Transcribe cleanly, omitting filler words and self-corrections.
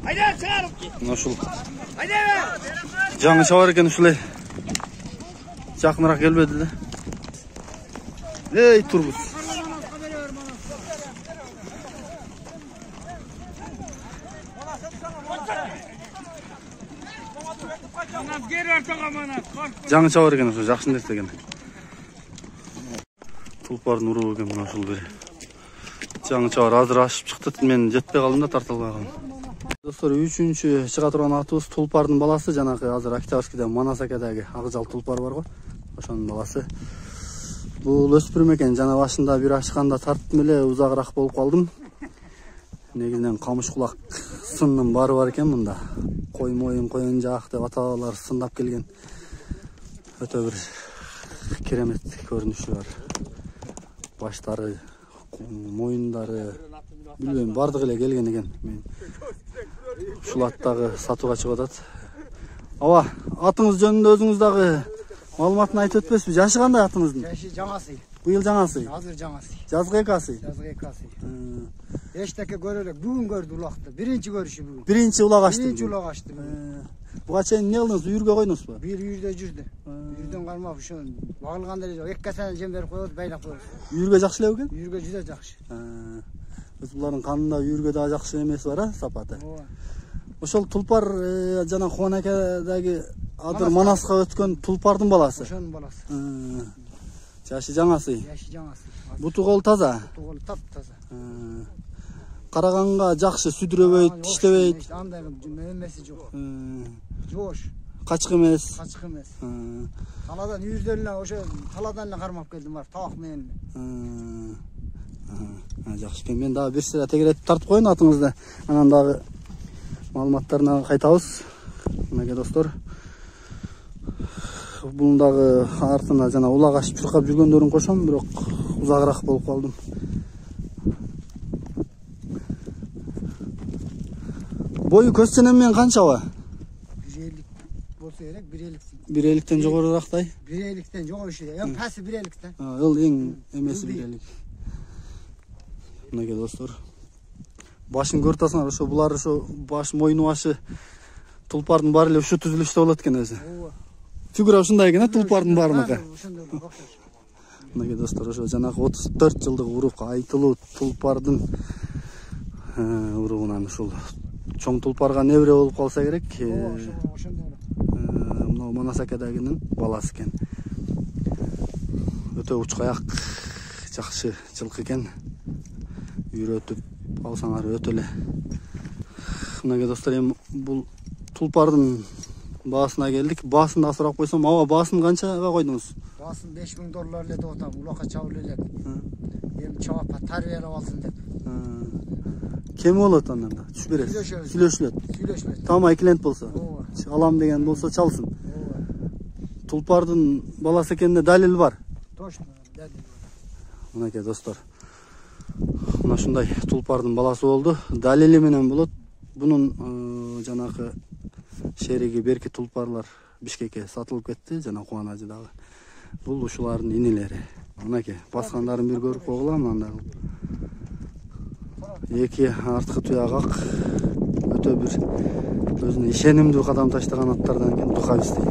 Мына ушул жаңы чабар экен, ушулай жакыныраак келбеди да. Эй, турбуз. Жаңы чабар экен, ошо жакшы нерсе экен. Тулпардын уруу экен мына ушул бери. Жаңы чабар азыр ашып чыкты, мен жетпей калдым да, тарта албай калдым. Достор, 3-чү чыга турган атыбыз Тулпардын баласы, жанагы азыр Октябрьскийде Манасакедеги Акжал тулпар бар го, ошонун баласы. Бул өспүрүм экен, жана башында бир ашканда тарттым эле, узагыраак болуп калдым. Негизинен камыш кулак сыннын бары бар экен мында. Кой моюн, коюн жак деп ата-бабалар сындап келген. Өтө бир керемет көрүнүшү бар. Баштары, моюндары, билбейм, бардыгы эле келген экен. Мен ушул аттагы сатууга чыгып атат. Ооба, атыңыз жөнүндө өзүңүз дагы маалыматын айтып өтпөсүзбү? Жашы кандай атыңыздын? Жашы жаңасы. Быйыл жаңасы? Азыр жаңасы. Жазгы экасы? Жазгы экасы. Эчтеке көрө элек, бүгүн көрдү улакты. Биринчи көрүшү бүгүн. Биринчи улак ачты. Биринчи улак ачты. Буга чейин эмне кылдыңыз? Үйүргө койдуңузбу? Бир үйүрдө жүрдү. Үйүрдөн кармап ушун багылганда эле жок. 2 касаны жем берип коебуз, байлап коебуз. Үйүргө жакшы эле экен? Үйүргө жүзө жакшы. Булардын канында үйүргө да жакшы эмеси бар, сапаты. Ооба. Ошол тулпар жана Кубанакедеги адыр Манаска өткөн тулпардын баласы. Ошонун баласы. Жашы жаңасы. Жашы жаңасы. Буту кол таза. Буту кол таптаза. Караганга жакшы, сүдүрөбөйт, тиштебейт. Андай эмеси жок. Жош. Качкы эмес. Качкы эмес. Таладан үйүрдөн эле ошо таладан эле кармап келдим бар, табак менен. Жакшы экен. Мен дагы бир сыра тегеретип тартып коеюн атыңызды. Анан дагы маалыматтарына кайтабыз. Мынакей достор. Бунун дагы артына жана улак ашып чуркап жүргөндөрүн кошом, бирок узагыраак болуп калдым. Бою көз ченем менен канчабы? 150 болсо керек, 150. 150тен жогорураактай? 150тен жогору. Эң пасы 150тен. Эң эмеси 150. Мынакей достор. Башын көрүп атасыңар, ошо булар ошо баш моюну башы тулпардын баары эле ушу түзүлүштө болот экен өзү. Ооба. Фигура ушундай экен, тулпардын баарыныкы. Ошондой окшош. Мынакей достор, ошо жанагы 34 жылдык урук айтылуу тулпардын уругунан ушул чоң тулпарга небере болуп калса керек. Ошондой. Мына Манасакедегинин баласы экен. Өтө учкаяк, жакшы жылкы экен. Үйрөтүп алсаңар өтө эле. Мынакей достор, эми бул тулпардын баасына келдик. Баасын да сурап койсом, аба баасын канчага койдуңуз? Баасын $5000 эле деп атам, улакка чабыл элек. Эми чабап тарбиялап алсын деп. Кем болот андан да? Түш бересиз. Сүйлөшүлөт. Сүйлөшүлөт. Тамай клиент болсо. Ооба. Алам деген болсо чалсын. Ооба. Тулпардын баласы экенине далил бар. Точно, далил бар. Мынакей достор. Мына ушундай тулпардын баласы болду. Далили менен болот. Бунун жанагы шериги берки тулпарлар Бишкекке сатылып кетти, жана Кубанажы дагы. Бул ушулардын инилери. Мынакей баскандарын бир көрүп койгула, анда. Эки арткы туягак өтө бир өзүнө ишенимдүү кадам таштаган аттардан экен Тукавистей.